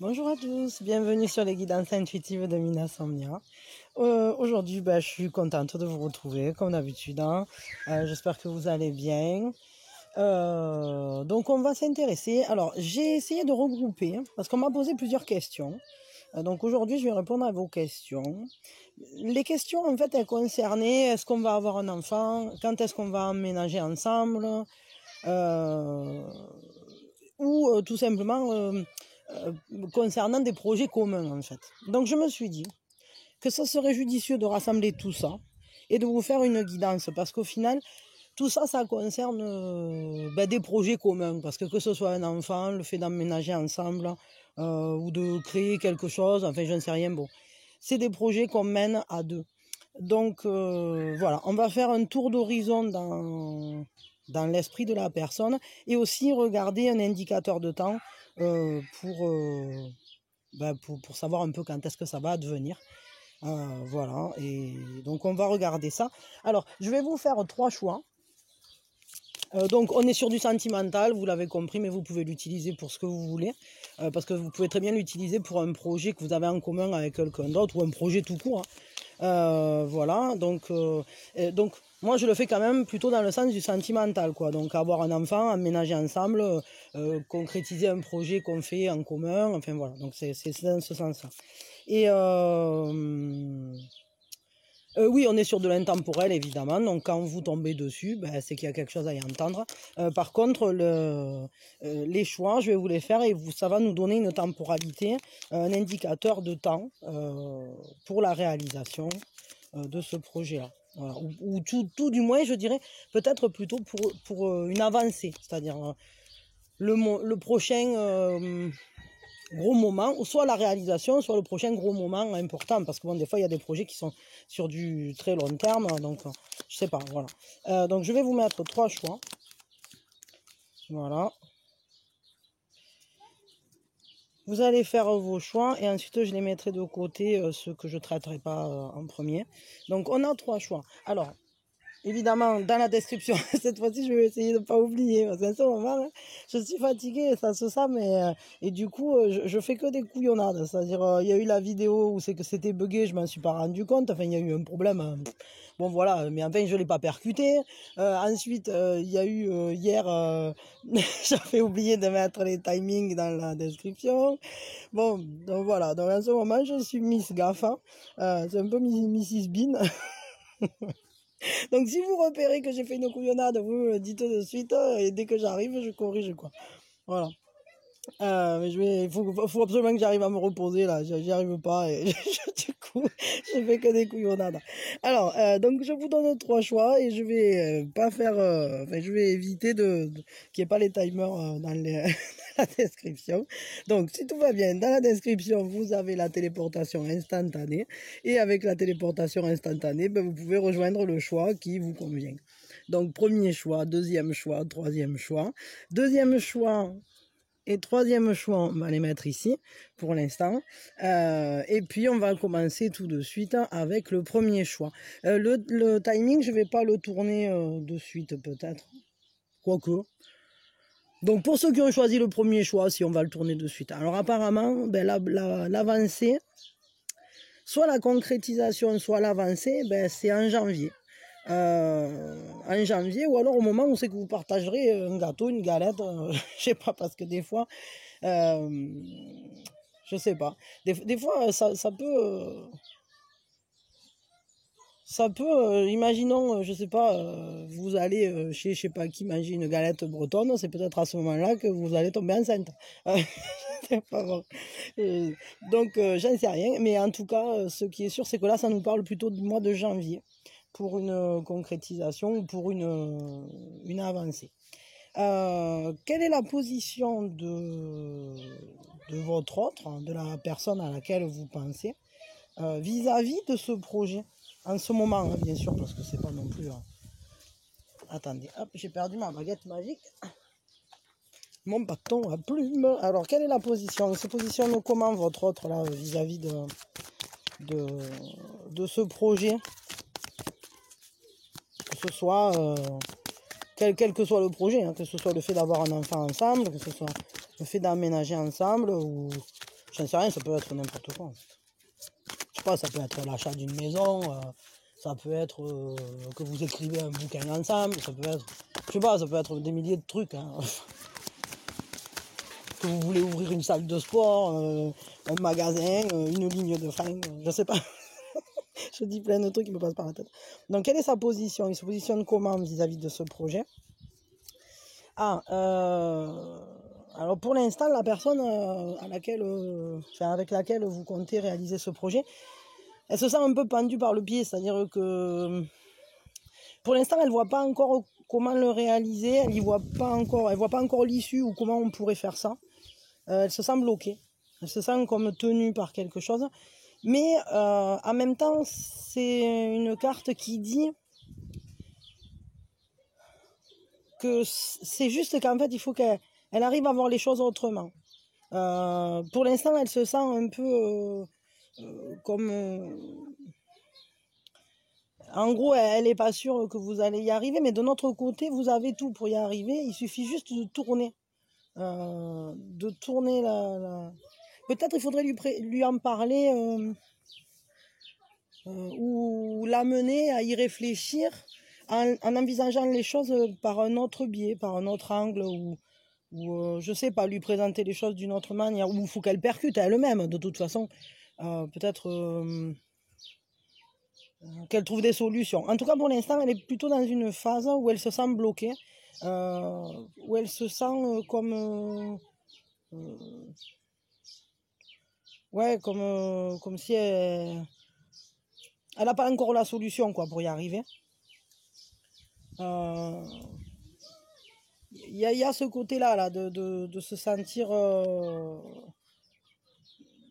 Bonjour à tous, bienvenue sur les guidances intuitives de Mina Samnia. Aujourd'hui, je suis contente de vous retrouver comme d'habitude. J'espère que vous allez bien. Donc on va s'intéresser. Alors j'ai essayé de regrouper parce qu'on m'a posé plusieurs questions. Donc aujourd'hui, je vais répondre à vos questions. Les questions, en fait, elles concernaient est-ce qu'on va avoir un enfant, quand est-ce qu'on va emménager ensemble, ou tout simplement concernant des projets communs, en fait. Donc je me suis dit que ça serait judicieux de rassembler tout ça et de vous faire une guidance, parce qu'au final, tout ça, ça concerne des projets communs, parce que ce soit un enfant, le fait d'emménager ensemble, ou de créer quelque chose, enfin je ne sais rien, bon. C'est des projets qu'on mène à deux. Donc voilà, on va faire un tour d'horizon dans l'esprit de la personne et aussi regarder un indicateur de temps pour savoir un peu quand est-ce que ça va advenir. Voilà, et donc on va regarder ça. Alors, je vais vous faire 3 choix. Donc on est sur du sentimental, vous l'avez compris, mais vous pouvez l'utiliser pour ce que vous voulez, parce que vous pouvez très bien l'utiliser pour un projet que vous avez en commun avec quelqu'un d'autre, ou un projet tout court. Voilà, donc moi je le fais quand même plutôt dans le sens du sentimental, quoi. Donc avoir un enfant, emménager ensemble, concrétiser un projet qu'on fait en commun, enfin voilà, donc c'est dans ce sens-là. Et oui, on est sur de l'intemporel, évidemment. Donc, quand vous tombez dessus, c'est qu'il y a quelque chose à y entendre. Par contre, les choix, je vais vous les faire et ça va nous donner une temporalité, un indicateur de temps pour la réalisation de ce projet-là. Voilà. Ou tout du moins, je dirais, peut-être plutôt pour une avancée. C'est-à-dire le prochain gros moment, ou soit la réalisation, soit le prochain gros moment important, parce que bon, des fois il y a des projets qui sont sur du très long terme, donc je sais pas, voilà. Donc je vais vous mettre 3 choix, voilà. Vous allez faire vos choix et ensuite je les mettrai de côté, ceux que je traiterai pas en premier. Donc on a 3 choix. Alors, évidemment, dans la description, cette fois-ci, je vais essayer de ne pas oublier, parce qu'à ce moment, là, je suis fatiguée, ça se sent, mais et du coup, je fais que des couillonnades. C'est-à-dire, il y a eu la vidéo où c'est que c'était buggé, je m'en suis pas rendu compte. Enfin, il y a eu un problème. Bon, voilà, mais enfin, je l'ai pas percuté. Ensuite, il y a eu hier, j'avais oublié de mettre les timings dans la description. Bon, donc voilà. Donc, en ce moment, je suis Miss Gaffa. C'est un peu Mrs Bean. Donc si vous repérez que j'ai fait une couillonnade, vous me le dites de suite, et dès que j'arrive, je corrige, quoi. Voilà. Mais il faut absolument que j'arrive à me reposer là, j'y arrive pas et du coup je fais que des couillonnades. Alors donc je vous donne 3 choix et je vais pas faire, enfin je vais éviter qu'il n'y ait pas les timers dans la description. Donc si tout va bien, dans la description vous avez la téléportation instantanée et avec la téléportation instantanée, vous pouvez rejoindre le choix qui vous convient. Donc premier choix, deuxième choix, troisième choix. Deuxième choix et troisième choix, on va les mettre ici pour l'instant. Et puis on va commencer tout de suite avec le premier choix. Le timing, je vais pas le tourner de suite peut-être. Quoique. Donc pour ceux qui ont choisi le premier choix, si on va le tourner de suite. Alors apparemment, l'avancée, soit la concrétisation, soit l'avancée, c'est en janvier. En janvier, ou alors au moment où c'est que vous partagerez un gâteau, une galette, je sais pas, parce que des fois, je sais pas. Des fois, ça peut, imaginons, je sais pas, vous allez chez je sais pas qui manger une galette bretonne, c'est peut-être à ce moment-là que vous allez tomber enceinte. C'est pas bon. Donc, j'en sais rien, mais en tout cas, ce qui est sûr, c'est que là, ça nous parle plutôt du mois de janvier pour une concrétisation ou pour une avancée. Quelle est la position de votre autre, de la personne à laquelle vous pensez, vis-à-vis de ce projet en ce moment, hein, bien sûr, parce que c'est pas non plus. Attendez, hop, j'ai perdu ma baguette magique, mon bâton à plume. Alors, quelle est la position? Se positionne comment votre autre là vis-à-vis de ce projet, que ce soit quel que soit le projet, hein, que ce soit le fait d'avoir un enfant ensemble, que ce soit le fait d'emménager ensemble, ou j'en sais rien, ça peut être n'importe quoi. En fait. Je sais pas, ça peut être l'achat d'une maison, ça peut être que vous écrivez un bouquin ensemble, ça peut être, je sais pas, ça peut être des milliers de trucs. Hein. Que vous voulez ouvrir une salle de sport, un magasin, une ligne de fringues, je sais pas. Je dis plein de trucs qui me passent par la tête. Donc, quelle est sa position? Il se positionne comment vis-à-vis de ce projet? Alors pour l'instant, la personne avec laquelle vous comptez réaliser ce projet, elle se sent un peu pendue par le pied, c'est-à-dire que pour l'instant, elle ne voit pas encore comment le réaliser, elle voit pas encore l'issue ou comment on pourrait faire ça. Elle se sent bloquée, elle se sent comme tenue par quelque chose, mais en même temps, c'est une carte qui dit que c'est juste qu'en fait, il faut qu'elle arrive à voir les choses autrement. Pour l'instant, elle se sent un peu comme... en gros, elle n'est pas sûre que vous allez y arriver, mais de notre côté, vous avez tout pour y arriver. Il suffit juste de tourner. Peut-être il faudrait lui en parler ou l'amener à y réfléchir en envisageant les choses par un autre biais, par un autre angle, ou je sais pas, lui présenter les choses d'une autre manière, ou il faut qu'elle percute elle-même, de toute façon, peut-être qu'elle trouve des solutions. En tout cas, pour l'instant, elle est plutôt dans une phase où elle se sent bloquée, où elle se sent comme si elle n'a pas encore la solution quoi, pour y arriver. Il y a ce côté-là là, de se sentir...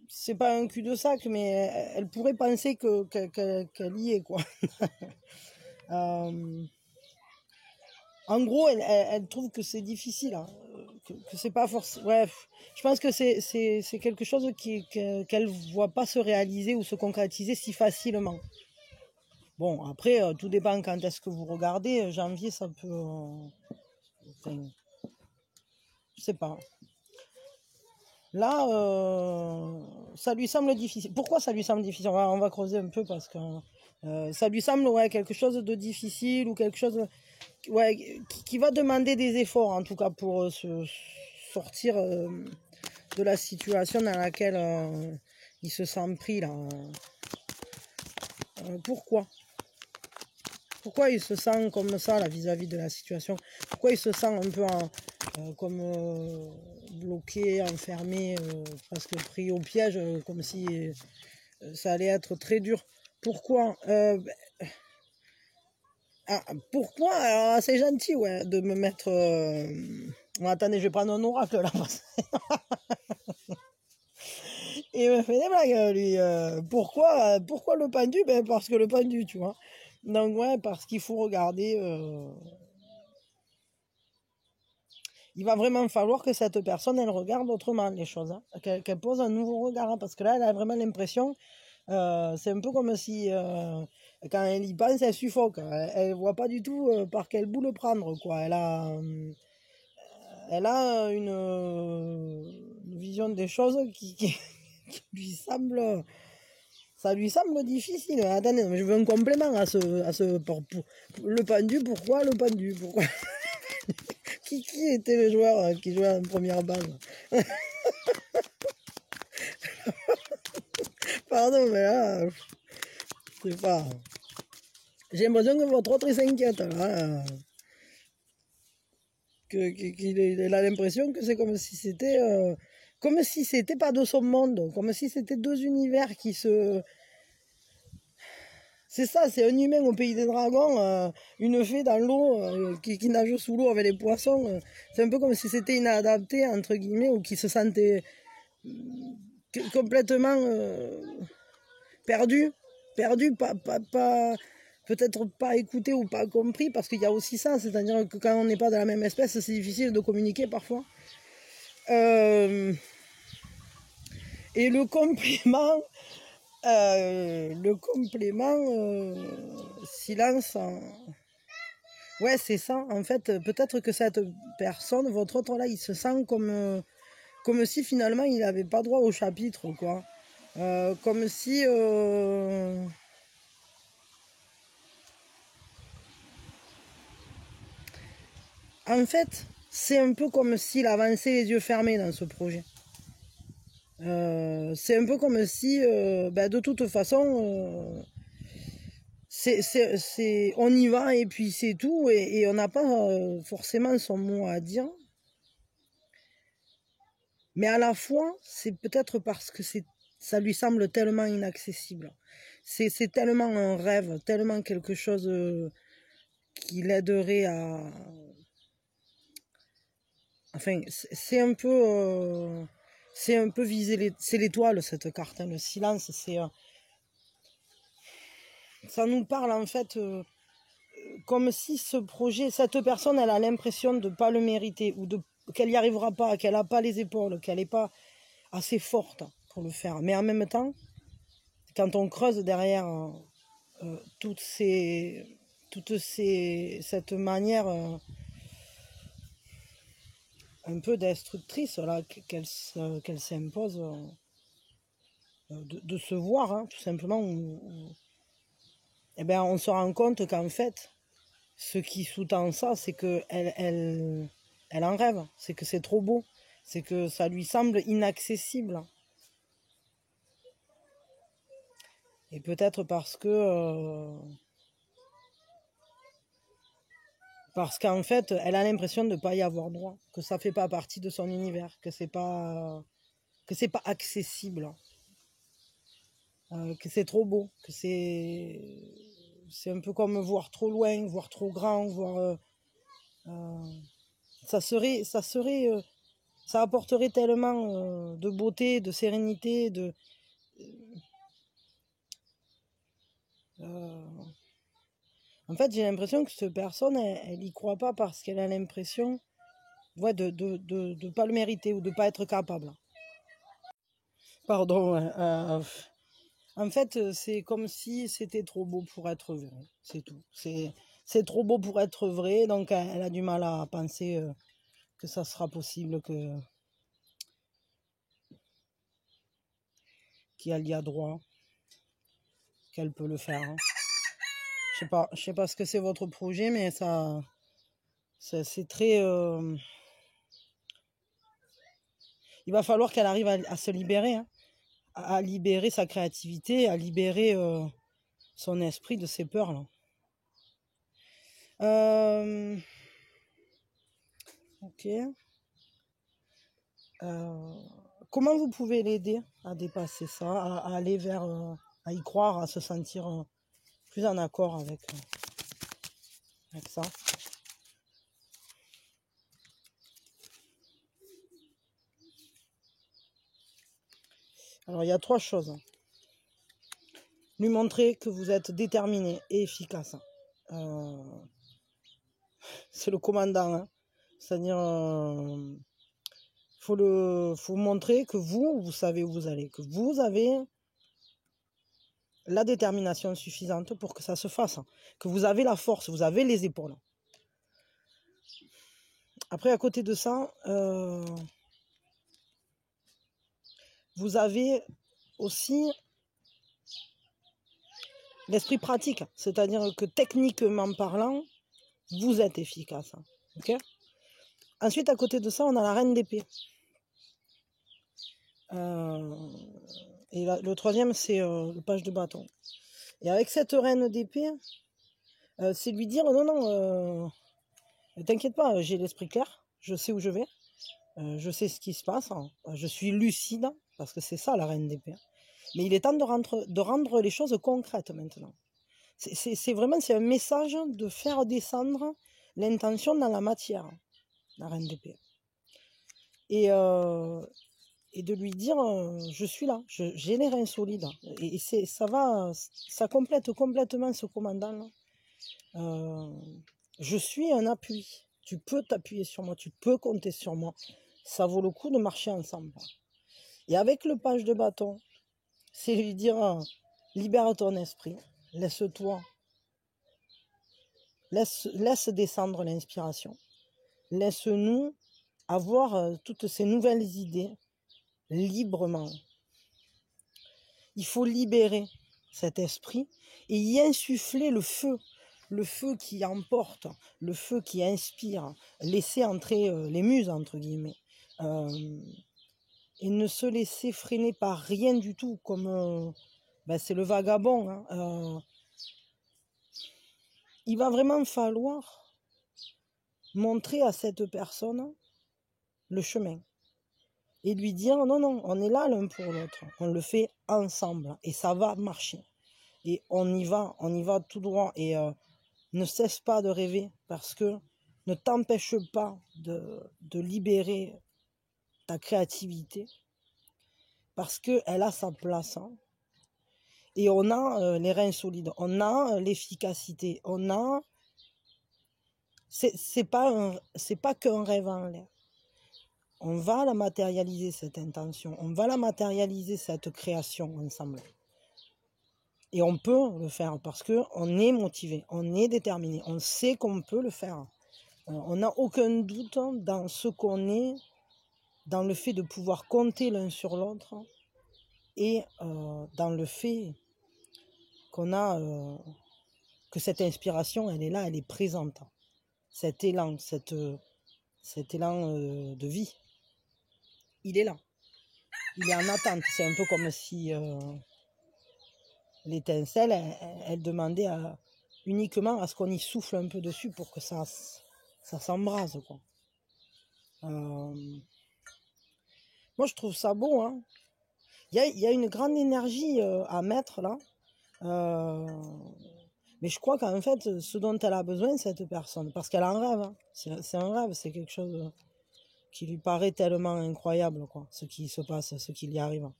c'est pas un cul-de-sac, mais elle pourrait penser qu'elle y est, quoi. En gros, elle trouve que c'est difficile, hein, que c'est pas forcément... Bref, je pense que c'est quelque chose qu'elle voit pas se réaliser ou se concrétiser si facilement. Bon, après, tout dépend quand est-ce que vous regardez. Janvier, ça peut... enfin, je sais pas. Là, ça lui semble difficile. Pourquoi ça lui semble difficile? On va creuser un peu parce que ça lui semble quelque chose de difficile ou quelque chose qui va demander des efforts, en tout cas, pour se sortir de la situation dans laquelle il se sent pris. Là. Pourquoi il se sent comme ça là, vis-à-vis de la situation? Pourquoi il se sent un peu comme bloqué, enfermé, presque pris au piège, comme si ça allait être très dur? Pourquoi pourquoi? Alors, c'est gentil de me mettre... Bon, attendez, je vais prendre un oracle là. Et il me fait des blagues, lui. Pourquoi le pendu? Ben, parce que le pendu, tu vois. Donc, parce qu'il faut regarder... il va vraiment falloir que cette personne, elle regarde autrement les choses. Hein, qu'elle pose un nouveau regard. Hein, parce que là, elle a vraiment l'impression... c'est un peu comme si... quand elle y pense, elle suffoque. Elle ne voit pas du tout par quel bout le prendre, quoi. Elle a une vision des choses qui lui semble... Ça lui semble difficile. Attendez, je veux un complément à le pendu. Pourquoi le pendu? Pourquoi qui était le joueur qui jouait en première base? Pardon, mais là, je sais pas. J'ai l'impression que votre autre s'inquiète. Là. Qu'il a l'impression que c'est comme si c'était pas de son monde, comme si c'était deux univers qui se... C'est ça, c'est un humain au pays des dragons, une fée dans l'eau, qui nage sous l'eau avec les poissons. C'est un peu comme si c'était inadapté, entre guillemets, ou qui se sentait complètement perdu, peut-être pas écouté ou pas compris, parce qu'il y a aussi ça, c'est-à-dire que quand on n'est pas de la même espèce, c'est difficile de communiquer parfois. Et le complément, silence. Ouais, c'est ça. En fait, peut-être que cette personne, votre autre là, il se sent comme comme si finalement il n'avait pas droit au chapitre, quoi. Comme si... En fait, c'est un peu comme s'il avançait les yeux fermés dans ce projet. C'est un peu comme si, de toute façon, on y va et puis c'est tout, et on n'a pas forcément son mot à dire. Mais à la fois, c'est peut-être parce que ça lui semble tellement inaccessible. C'est tellement un rêve, tellement quelque chose qui l'aiderait à... Enfin, c'est un peu viser c'est l'étoile, cette carte, hein, le silence. Ça nous parle en fait comme si ce projet, cette personne, elle a l'impression de ne pas le mériter, ou qu'elle n'y arrivera pas, qu'elle n'a pas les épaules, qu'elle n'est pas assez forte pour le faire. Mais en même temps, quand on creuse derrière cette manière un peu destructrice là qu'elle s'impose de se voir, hein, tout simplement, eh ben, on se rend compte qu'en fait, ce qui sous-tend ça, c'est qu'elle en rêve, c'est que c'est trop beau, c'est que ça lui semble inaccessible. Et peut-être parce qu'en fait, elle a l'impression de ne pas y avoir droit, que ça ne fait pas partie de son univers, que c'est pas accessible, que c'est trop beau, que c'est un peu comme voir trop loin, voir trop grand, voir ça apporterait tellement de beauté, de sérénité, en fait, j'ai l'impression que cette personne, elle y croit pas parce qu'elle a l'impression, ouais, de pas le mériter ou de pas être capable. Pardon. En fait, c'est comme si c'était trop beau pour être vrai. C'est tout. C'est trop beau pour être vrai, donc elle a du mal à penser que ça sera possible, qu'elle y a droit, qu'elle peut le faire, hein. Je sais pas ce que c'est votre projet, mais c'est très... Il va falloir qu'elle arrive à se libérer, hein, à libérer sa créativité, à libérer son esprit de ses peurs, là. Ok. Comment vous pouvez l'aider à dépasser ça, à aller vers, à y croire, à se sentir plus en accord avec ça? Alors, il y a 3 choses. Lui montrer que vous êtes déterminé et efficace. C'est le commandant, hein. C'est-à-dire, faut montrer que vous savez où vous allez, que vous avez la détermination suffisante pour que ça se fasse, hein. Que vous avez la force, vous avez les épaules. Après, à côté de ça, vous avez aussi l'esprit pratique, c'est-à-dire que techniquement parlant, vous êtes efficace. Okay. Ensuite, à côté de ça, on a la reine d'épée. Et le troisième, c'est le page de bâton. Et avec cette reine d'épée, c'est lui dire non, t'inquiète pas, j'ai l'esprit clair, je sais où je vais, je sais ce qui se passe, hein, je suis lucide, parce que c'est ça la reine d'épée. Mais il est temps de rendre les choses concrètes maintenant. C'est un message de faire descendre l'intention dans la matière, la reine d'épée. Et de lui dire, je suis là, j'ai les reins solides. Et ça complète complètement ce commandant. Je suis un appui. Tu peux t'appuyer sur moi, tu peux compter sur moi. Ça vaut le coup de marcher ensemble. Et avec le page de bâton, c'est lui dire, libère ton esprit, laisse-toi, laisse descendre l'inspiration. Laisse-nous avoir toutes ces nouvelles idées librement. Il faut libérer cet esprit et y insuffler le feu qui emporte, le feu qui inspire, laisser entrer les muses, entre guillemets, et ne se laisser freiner par rien du tout, comme c'est le vagabond. Hein, il va vraiment falloir montrer à cette personne le chemin et lui dire non, non, on est là l'un pour l'autre, on le fait ensemble et ça va marcher. Et on y va tout droit et ne cesse pas de rêver parce que ne t'empêche pas de libérer ta créativité parce qu'elle a sa place. Hein. Et on a les reins solides, on a l'efficacité, on a... C'est pas qu'un rêve en l'air. On va la matérialiser, cette intention. On va la matérialiser, cette création ensemble. Et on peut le faire parce qu'on est motivé, on est déterminé, on sait qu'on peut le faire. On n'a aucun doute dans ce qu'on est, dans le fait de pouvoir compter l'un sur l'autre et dans le fait qu'on a, que cette inspiration, elle est là, elle est présente. Cet élan, cet élan de vie, il est là. Il est en attente. C'est un peu comme si l'étincelle, elle demandait uniquement à ce qu'on y souffle un peu dessus pour que ça s'embrase, quoi. Moi, je trouve ça beau. Hein. Il y a une grande énergie à mettre là. Mais je crois qu'en fait, ce dont elle a besoin, cette personne, parce qu'elle en rêve. Hein. C'est un rêve, c'est quelque chose qui lui paraît tellement incroyable, quoi, ce qui se passe, ce qui lui arrive.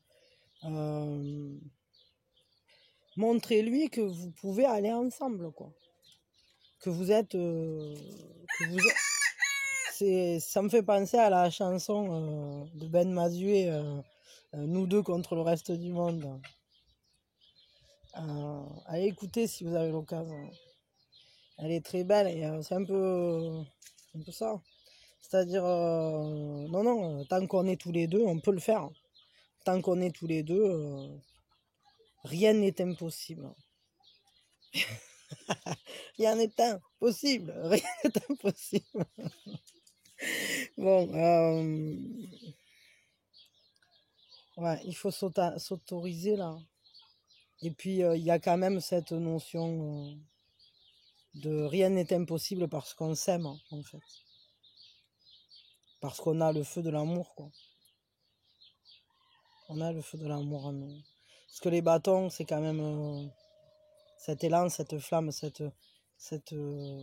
Montrez-lui que vous pouvez aller ensemble, quoi. Que vous êtes... ça me fait penser à la chanson de Ben Mazué, Nous deux contre le reste du monde. Allez écouter si vous avez l'occasion. Elle est très belle et c'est un peu ça. C'est-à-dire, non, tant qu'on est tous les deux, on peut le faire. Tant qu'on est tous les deux, rien n'est impossible. Rien n'est impossible. Rien n'est impossible. Bon, ouais, il faut s'autoriser là. Et puis, il y a quand même cette notion de rien n'est impossible parce qu'on s'aime, en fait. Parce qu'on a le feu de l'amour, quoi. On a le feu de l'amour en nous. Parce que les bâtons, c'est quand même cet élan, cette flamme, cette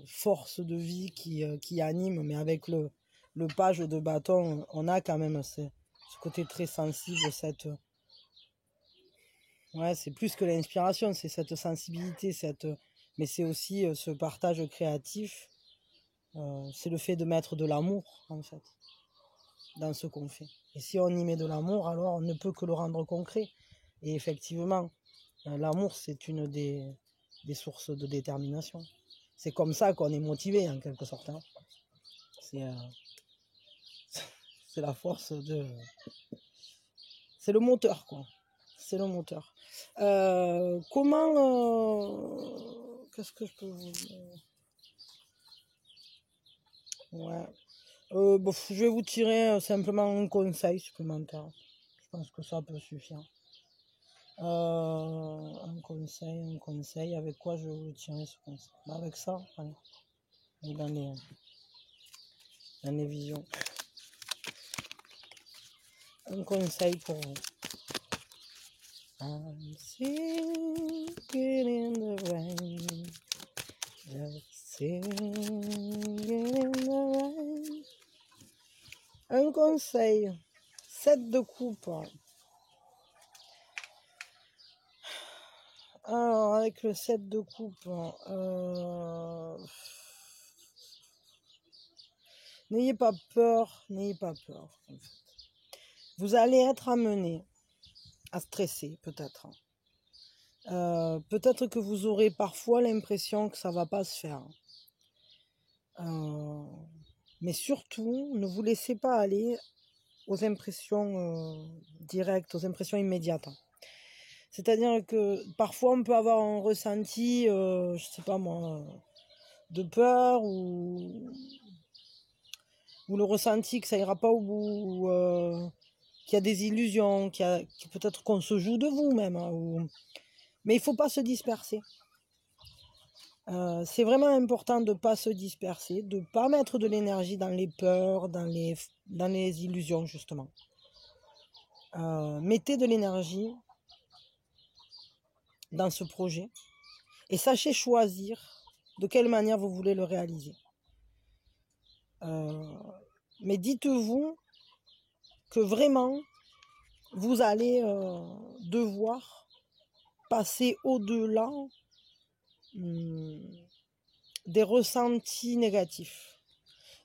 force de vie qui anime. Mais avec le page de bâton, on a quand même ce côté très sensible, ouais, c'est plus que l'inspiration, c'est cette sensibilité, mais c'est aussi ce partage créatif. C'est le fait de mettre de l'amour, en fait, dans ce qu'on fait. Et si on y met de l'amour, alors on ne peut que le rendre concret. Et effectivement, l'amour, c'est une des sources de détermination. C'est comme ça qu'on est motivé, en quelque sorte. Hein. C'est la force de... C'est le moteur, quoi. C'est le moteur. Qu'est-ce que je peux vous dire? Ouais. Je vais vous tirer simplement un conseil supplémentaire. Je pense que ça peut suffire. Un conseil. Avec quoi je vais vous tirer ce conseil? Avec ça, allez. Et dans les visions. Un conseil pour vous. I'm singing in the rain. Just singing in the rain. Un conseil. 7 de coupe. Alors, avec le 7 de coupe, n'ayez pas peur. En fait. Vous allez être amené à stresser, peut-être. Peut-être que vous aurez parfois l'impression que ça va pas se faire. Mais surtout, ne vous laissez pas aller aux impressions directes, aux impressions immédiates. C'est-à-dire que parfois on peut avoir un ressenti, je sais pas moi, de peur ou le ressenti que ça ira pas au bout, qu'il y a des illusions, peut-être qu'on se joue de vous même. Hein, mais il faut pas se disperser. C'est vraiment important de ne pas se disperser, de ne pas mettre de l'énergie dans les peurs, dans les illusions justement. Mettez de l'énergie dans ce projet et sachez choisir de quelle manière vous voulez le réaliser. Mais dites-vous que vraiment vous allez devoir passer au-delà des ressentis négatifs.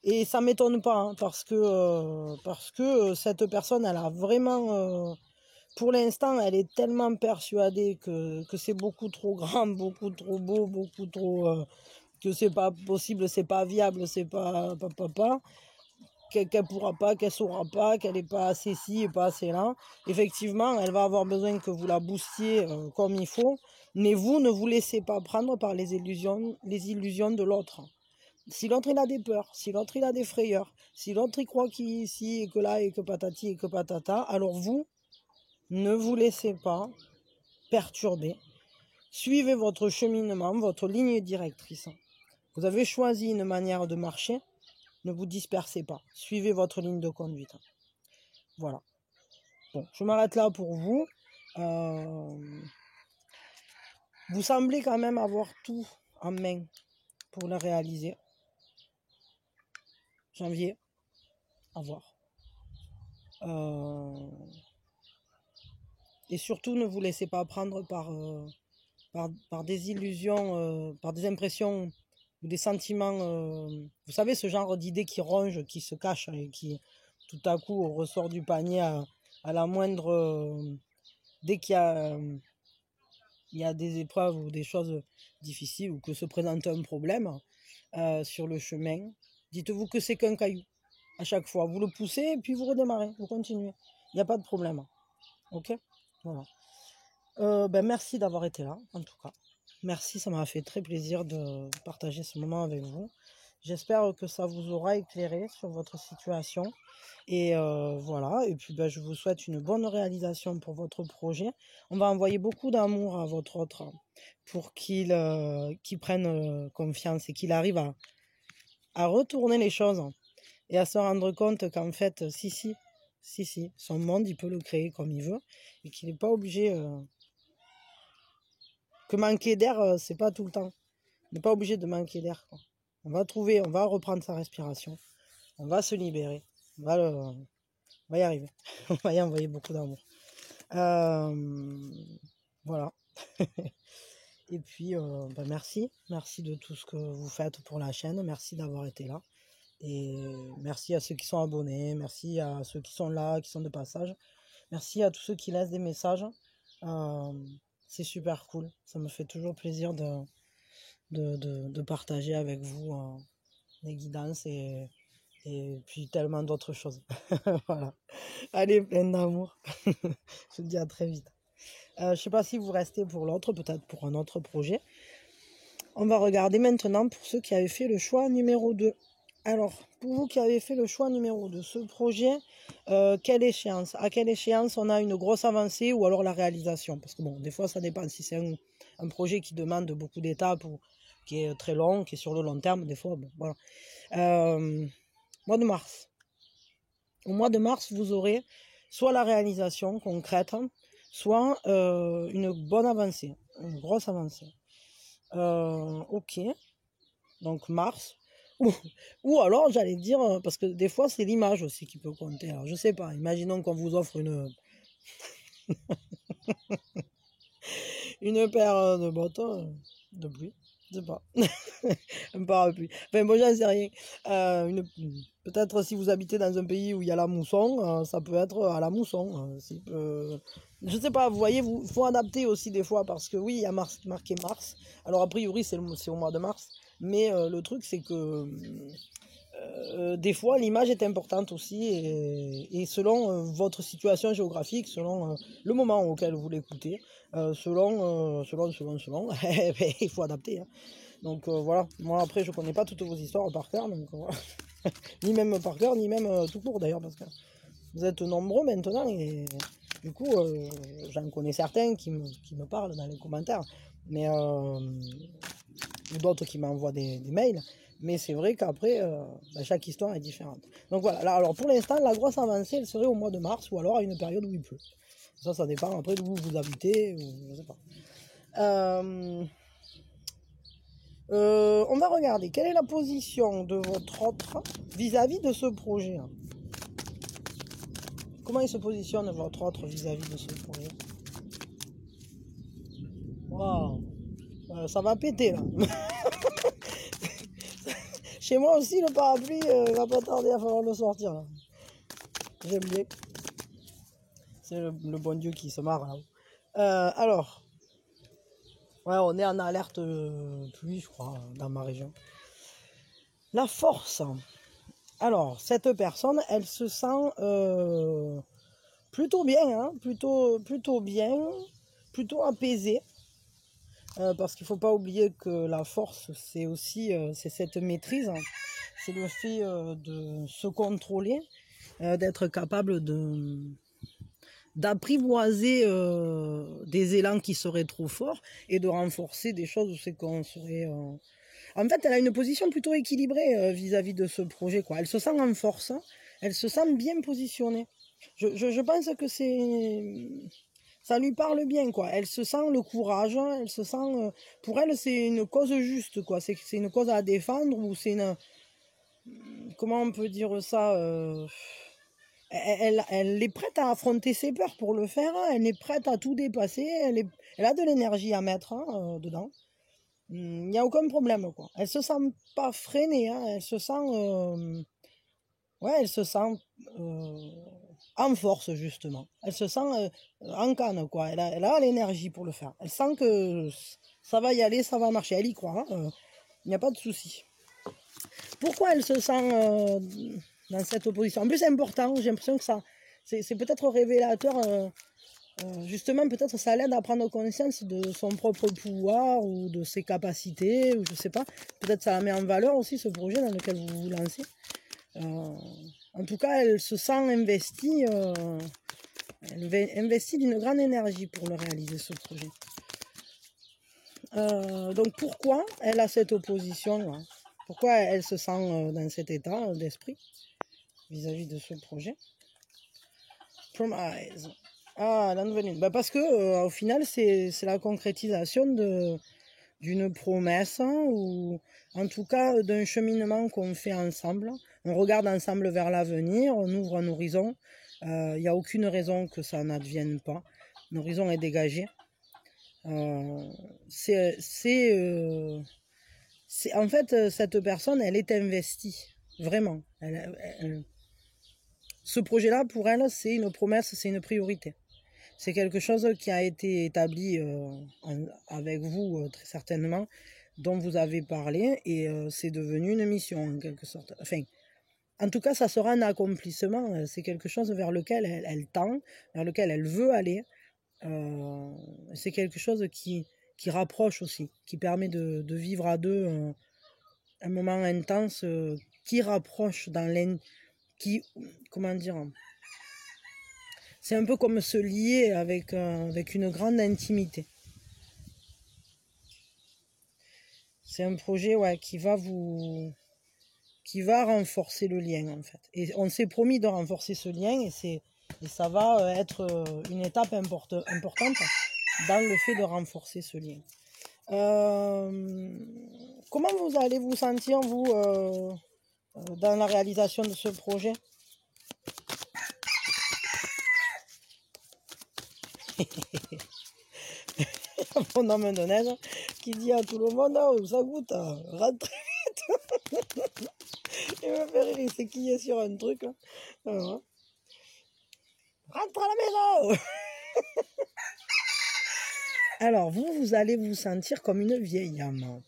Et ça ne m'étonne pas, hein, parce que cette personne, elle a vraiment, pour l'instant, elle est tellement persuadée que c'est beaucoup trop grand, beaucoup trop beau, beaucoup trop, que c'est pas possible, c'est pas viable, c'est pas, qu'elle pourra pas, qu'elle saura pas, qu'elle n'est pas assez ci et pas assez là. Effectivement, elle va avoir besoin que vous la boostiez comme il faut, mais vous ne vous laissez pas prendre par les illusions de l'autre. Si l'autre il a des peurs, si l'autre il a des frayeurs, si l'autre il croit qu'il est ici et que là et que patati et que patata, alors vous, ne vous laissez pas perturber. Suivez votre cheminement, votre ligne directrice. Vous avez choisi une manière de marcher, ne vous dispersez pas. Suivez votre ligne de conduite. Voilà. Bon, je m'arrête là pour vous. Vous semblez quand même avoir tout en main pour le réaliser. Janvier, à voir. Et surtout, ne vous laissez pas prendre par des illusions, par des impressions ou des sentiments. Vous savez, ce genre d'idées qui rongent, qui se cachent et qui, tout à coup, ressort du panier à la moindre... dès qu'il y a des épreuves ou des choses difficiles ou que se présente un problème sur le chemin, dites-vous que c'est qu'un caillou. À chaque fois, vous le poussez et puis vous redémarrez, vous continuez. Il n'y a pas de problème. Ok? Voilà. Merci d'avoir été là, en tout cas. Merci, ça m'a fait très plaisir de partager ce moment avec vous. J'espère que ça vous aura éclairé sur votre situation. Et voilà, et puis je vous souhaite une bonne réalisation pour votre projet. On va envoyer beaucoup d'amour à votre autre pour qu'il prenne confiance et qu'il arrive à retourner les choses et à se rendre compte qu'en fait, si, son monde, il peut le créer comme il veut et qu'il n'est pas obligé... que manquer d'air, c'est pas tout le temps. On n'est pas obligé de manquer d'air. On va reprendre sa respiration. On va se libérer. On va y arriver. On va y envoyer beaucoup d'amour. Voilà. Et puis, merci. Merci de tout ce que vous faites pour la chaîne. Merci d'avoir été là. Et merci à ceux qui sont abonnés. Merci à ceux qui sont là, qui sont de passage. Merci à tous ceux qui laissent des messages. C'est super cool. Ça me fait toujours plaisir de partager avec vous les guidances et puis tellement d'autres choses. Voilà. Allez, plein d'amour. Je vous dis à très vite. Je ne sais pas si vous restez pour l'autre, peut-être pour un autre projet. On va regarder maintenant pour ceux qui avaient fait le choix numéro 2. Alors, pour vous qui avez fait le choix numéro 2, ce projet, quelle échéance? À quelle échéance on a une grosse avancée ou alors la réalisation? Parce que bon, des fois ça dépend. Si c'est un projet qui demande beaucoup d'étapes ou qui est très long, qui est sur le long terme, des fois, bon, voilà. Mois de mars. Au mois de mars, vous aurez soit la réalisation concrète, soit une bonne avancée, une grosse avancée. Ok, donc mars. Ou alors, j'allais dire, parce que des fois, c'est l'image aussi qui peut compter. Alors, je sais pas, imaginons qu'on vous offre une paire de bottes de pluie, je sais pas, un parapluie. Enfin, bon, j'en sais rien. Peut-être si vous habitez dans un pays où il y a la mousson, ça peut être à la mousson. Je sais pas, vous voyez, il faut adapter aussi des fois, parce que oui, il y a marqué mars. Alors, a priori, c'est au mois de mars. Mais le truc, c'est que des fois, l'image est importante aussi, et selon votre situation géographique, selon le moment auquel vous l'écoutez, selon, il faut adapter. Hein. Donc voilà, moi après, je connais pas toutes vos histoires par cœur, donc voilà. Ni même par cœur, ni même tout court d'ailleurs, parce que vous êtes nombreux maintenant, et du coup, j'en connais certains qui me parlent dans les commentaires, mais d'autres qui m'envoient des mails. Mais c'est vrai qu'après, chaque histoire est différente. Donc voilà, là, alors pour l'instant, la grosse avancée, elle serait au mois de mars, ou alors à une période où il pleut. Ça dépend après d'où vous habitez, ou je sais pas. On va regarder, quelle est la position de votre autre vis-à-vis de ce projet, hein. Comment il se positionne votre autre vis-à-vis de ce projet? Waouh, ça va péter là. Chez moi aussi, le parapluie va pas tarder à falloir le sortir là. J'aime bien. C'est le bon Dieu qui se marre là. Alors, ouais, on est en alerte pluie, je crois, dans ma région. La force. Alors, cette personne, elle se sent plutôt bien, hein, plutôt bien, plutôt apaisée. Parce qu'il ne faut pas oublier que la force, c'est aussi c'est cette maîtrise, hein. C'est le fait de se contrôler, d'être capable d'apprivoiser des élans qui seraient trop forts et de renforcer des choses où c'est qu'on serait... En fait, elle a une position plutôt équilibrée vis-à-vis de ce projet, quoi. Elle se sent en force, hein. Elle se sent bien positionnée. Je pense que ça lui parle bien, quoi. Elle se sent le courage, elle se sent... pour elle, c'est une cause juste, quoi. C'est une cause à défendre, ou c'est une... Comment on peut dire ça elle est prête à affronter ses peurs pour le faire, hein. Elle est prête à tout dépasser, elle a de l'énergie à mettre, hein, dedans. Il n'y a aucun problème, quoi. Elle se sent pas freinée, hein. Elle se sent... ouais, elle se sent en force, justement. Elle se sent en canne, quoi. Elle a l'énergie pour le faire. Elle sent que ça va y aller, ça va marcher. Elle y croit, hein. Il n'y a pas de souci. Pourquoi elle se sent dans cette opposition? En plus, c'est important. J'ai l'impression que ça... C'est peut-être révélateur... justement, peut-être ça l'aide à prendre conscience de son propre pouvoir ou de ses capacités, ou je sais pas. Peut-être ça la met en valeur aussi, ce projet dans lequel vous vous lancez. En tout cas, elle se sent investie, investie d'une grande énergie pour le réaliser, ce projet. Donc pourquoi elle a cette opposition-là? Pourquoi elle se sent dans cet état d'esprit vis-à-vis de ce projet? Promise. Ah, la nouvelle lune. Parce que au final, c'est la concrétisation d'une promesse, hein, ou en tout cas d'un cheminement qu'on fait ensemble. On regarde ensemble vers l'avenir, on ouvre un horizon. Il n'y a aucune raison que ça n'advienne pas. L'horizon est dégagé. En fait, cette personne, elle est investie, vraiment. Ce projet-là, pour elle, c'est une promesse, c'est une priorité. C'est quelque chose qui a été établi avec vous, très certainement, dont vous avez parlé, et c'est devenu une mission, en quelque sorte. Enfin, en tout cas, ça sera un accomplissement. C'est quelque chose vers lequel elle tend, vers lequel elle veut aller. C'est quelque chose qui rapproche aussi, qui permet de vivre à deux un moment intense, qui rapproche comment dire, c'est un peu comme se lier avec une grande intimité. C'est un projet, ouais, qui va renforcer le lien, en fait. Et on s'est promis de renforcer ce lien, et ça va être une étape importante dans le fait de renforcer ce lien. Comment vous allez vous sentir, vous, dans la réalisation de ce projet? Mon homme de neige qui dit à tout le monde: oh, ça goûte, rentrez vite. Il me fait rire, il s'est quillé sur un truc là. Alors, rentre à la maison. Alors vous allez vous sentir comme une vieille âme.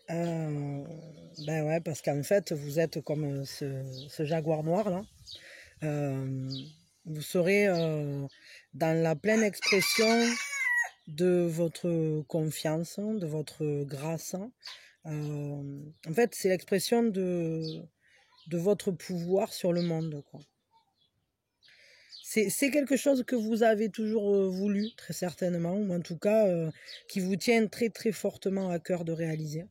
Ben ouais, parce qu'en fait, vous êtes comme ce jaguar noir là. Vous serez dans la pleine expression de votre confiance, de votre grâce. En fait, c'est l'expression de votre pouvoir sur le monde, quoi. C'est quelque chose que vous avez toujours voulu, très certainement, ou en tout cas, qui vous tient très très fortement à cœur de réaliser.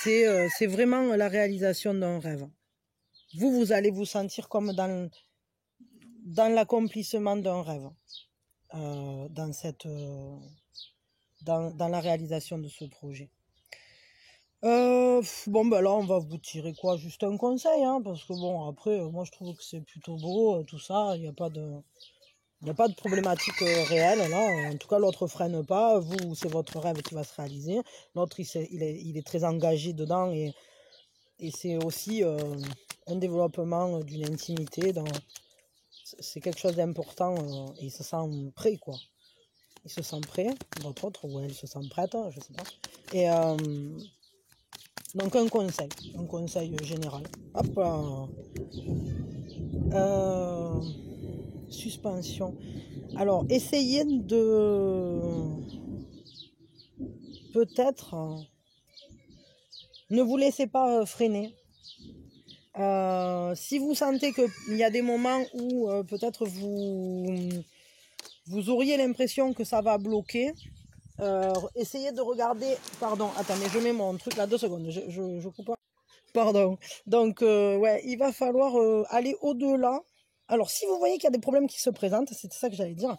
C'est vraiment la réalisation d'un rêve. Vous allez vous sentir comme dans l'accomplissement d'un rêve, dans la réalisation de ce projet. Bon, ben là, on va vous tirer quoi? Juste un conseil, hein, parce que bon, après, moi, je trouve que c'est plutôt beau, tout ça. Il n'y a pas de problématique réelle, là. En tout cas, l'autre freine pas. Vous, c'est votre rêve qui va se réaliser. L'autre, il est très engagé dedans et c'est aussi un développement d'une intimité. C'est quelque chose d'important et il se sent prêt, quoi. Il se sent prêt, votre autre, ou elle se sent prête, je sais pas. Et donc un conseil général. Hop, suspension. Alors, essayez de peut-être ne vous laissez pas freiner. Si vous sentez qu'il y a des moments où peut-être vous auriez l'impression que ça va bloquer, essayez de regarder. Pardon, attendez, je mets mon truc là 2 secondes. Je coupe pas. Pardon. Donc, ouais, il va falloir aller au-delà. Alors, si vous voyez qu'il y a des problèmes qui se présentent, c'est ça que j'allais dire,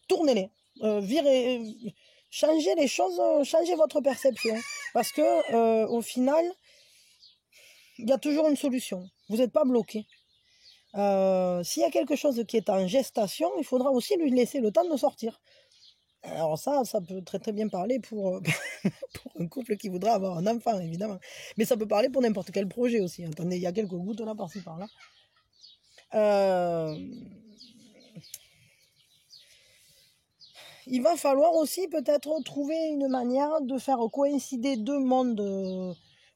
tournez-les, virez, changez les choses, changez votre perception. Parce que, au final, il y a toujours une solution. Vous n'êtes pas bloqué. S'il y a quelque chose qui est en gestation, il faudra aussi lui laisser le temps de sortir. Alors ça peut très très bien parler pour un couple qui voudra avoir un enfant, évidemment. Mais ça peut parler pour n'importe quel projet aussi. Attendez, il y a quelques gouttes là, par-ci, par-là. Il va falloir aussi peut-être trouver une manière de faire coïncider 2 mondes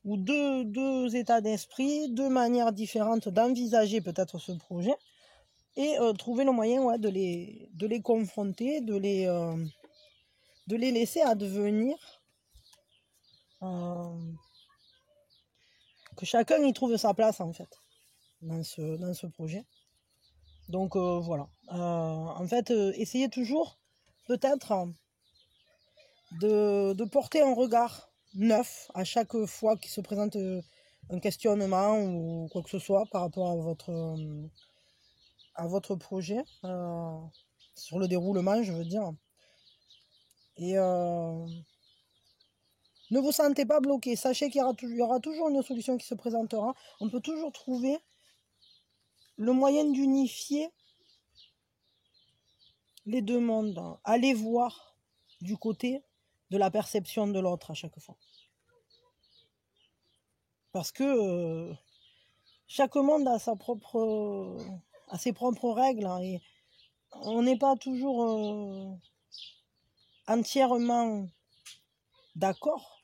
ou deux états d'esprit, 2 manières différentes d'envisager peut-être ce projet et trouver le moyen de les confronter, de les laisser advenir, que chacun y trouve sa place en fait dans ce projet. Donc voilà. En fait, essayez toujours peut-être de porter un regard neuf à chaque fois qu'il se présente un questionnement ou quoi que ce soit par rapport à votre projet, sur le déroulement, je veux dire. Et ne vous sentez pas bloqué. Sachez qu'il y aura toujours une solution qui se présentera. On peut toujours trouver le moyen d'unifier les 2 mondes. Allez voir du côté de la perception de l'autre à chaque fois. Parce que chaque monde a ses propres règles, hein, et on n'est pas toujours entièrement d'accord,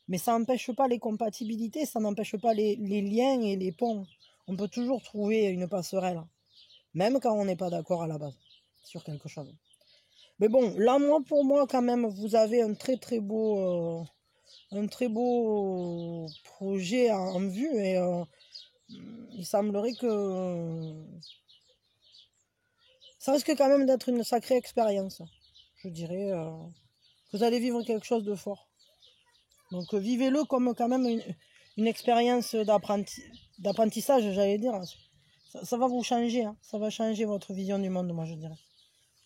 mais ça n'empêche pas les compatibilités, ça n'empêche pas les liens et les ponts. On peut toujours trouver une passerelle, même quand on n'est pas d'accord à la base sur quelque chose. Mais bon, là, pour moi, quand même, vous avez un très très beau projet en vue et il semblerait que ça risque quand même d'être une sacrée expérience. Je dirais que vous allez vivre quelque chose de fort. Donc vivez-le comme quand même une expérience d'apprentissage, j'allais dire. Ça va vous changer, hein. Ça va changer votre vision du monde, moi je dirais.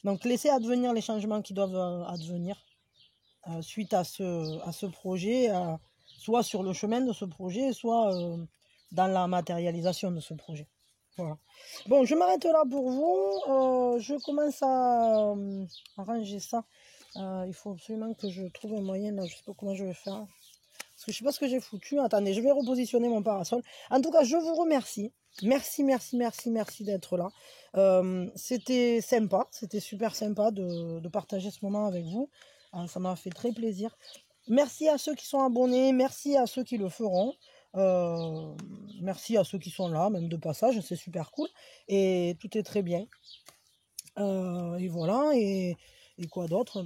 Donc laissez advenir les changements qui doivent advenir suite à ce projet, soit sur le chemin de ce projet, soit dans la matérialisation de ce projet. Voilà. Bon, je m'arrête là pour vous. Je commence à arranger ça. Il faut absolument que je trouve un moyen, là, je ne sais pas comment je vais faire. Parce que je ne sais pas ce que j'ai foutu. Attendez, je vais repositionner mon parasol. En tout cas, je vous remercie. Merci d'être là. C'était sympa, c'était super sympa de partager ce moment avec vous. Ça m'a fait très plaisir. merci à ceux qui sont abonnés, merci à ceux qui le feront. Merci à ceux qui sont là, même de passage, c'est super cool. Et tout est très bien. Et voilà, et quoi d'autre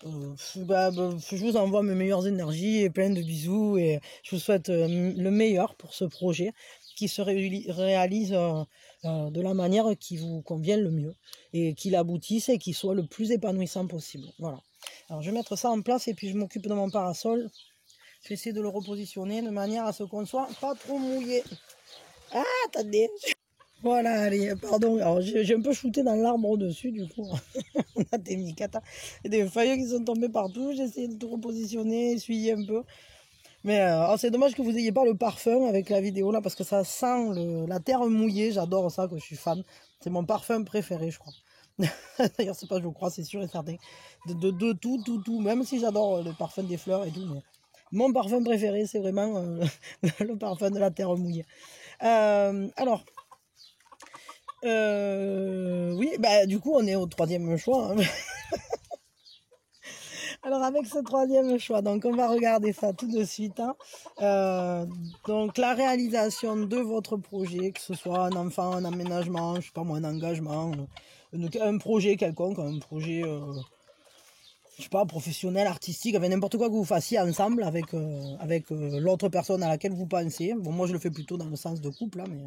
je vous envoie mes meilleures énergies et plein de bisous. Et je vous souhaite le meilleur pour ce projet qui se réalise de la manière qui vous convient le mieux. Et qu'il aboutisse et qu'il soit le plus épanouissant possible. Voilà. Alors je vais mettre ça en place et puis je m'occupe de mon parasol. Je vais essayer de le repositionner de manière à ce qu'on soit pas trop mouillé. Ah, attendez. Voilà, allez, pardon. Alors, j'ai un peu shooté dans l'arbre au-dessus, du coup. On a des micatas et des feuilles qui sont tombées partout. J'ai essayé de tout repositionner, essuyer un peu. Mais c'est dommage que vous n'ayez pas le parfum avec la vidéo, là, parce que ça sent la terre mouillée. J'adore ça, que je suis fan. C'est mon parfum préféré, je crois. D'ailleurs, c'est pas je crois, c'est sûr et certain. De tout. Même si j'adore le parfum des fleurs et tout, mais mon parfum préféré, c'est vraiment le parfum de la terre mouillée. Alors, oui, du coup, on est au troisième choix. Hein. Alors, avec ce troisième choix, donc on va regarder ça tout de suite. Hein. Donc, la réalisation de votre projet, que ce soit un enfant, un aménagement, je sais pas moi, un engagement, un projet quelconque, un projet, je sais pas, professionnel, artistique, avec n'importe quoi que vous fassiez ensemble avec l'autre personne à laquelle vous pensez. Bon, moi, je le fais plutôt dans le sens de couple, là, mais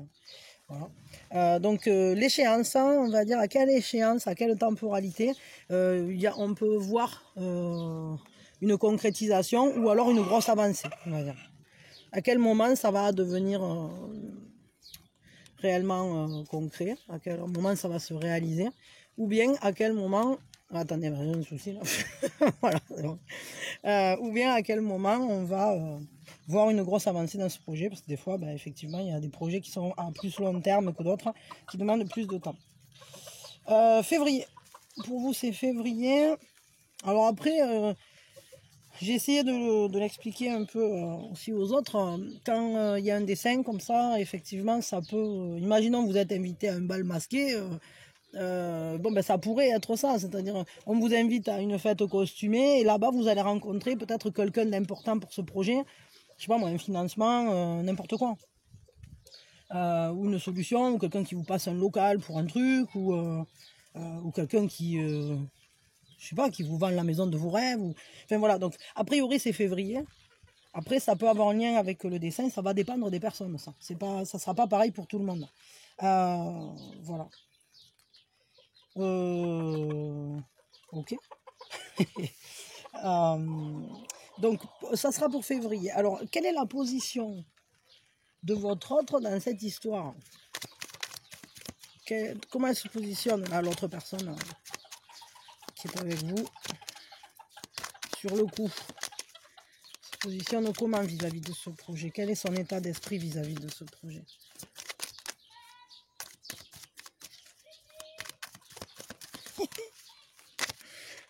voilà. Donc l'échéance, hein, on va dire à quelle échéance, à quelle temporalité, on peut voir une concrétisation ou alors une grosse avancée, on va dire. À quel moment ça va devenir réellement concret, à quel moment ça va se réaliser, ou bien à quel moment... Attendez, j'ai un souci là. Voilà, bon. Ou bien à quel moment on va voir une grosse avancée dans ce projet, parce que des fois, effectivement, il y a des projets qui sont à plus long terme que d'autres, qui demandent plus de temps. Février. Pour vous, c'est février. Alors après, j'ai essayé de l'expliquer un peu aussi aux autres. Quand il y a un dessin comme ça, effectivement, ça peut... imaginons vous êtes invité à un bal masqué... ça pourrait être ça, c'est-à-dire on vous invite à une fête costumée et là-bas vous allez rencontrer peut-être quelqu'un d'important pour ce projet, je sais pas moi, un financement, n'importe quoi, ou une solution, ou quelqu'un qui vous passe un local pour un truc, ou quelqu'un qui, je sais pas, qui vous vend la maison de vos rêves, enfin voilà, donc a priori c'est février. Après ça peut avoir un lien avec le dessin, ça va dépendre des personnes, ça sera pas pareil pour tout le monde. Voilà. Ok. Donc, ça sera pour février. Alors, quelle est la position de votre autre dans cette histoire? Comment elle se positionne, là, l'autre personne qui est avec vous sur le coup? Se positionne comment vis-à-vis de ce projet? Quel est son état d'esprit vis-à-vis de ce projet?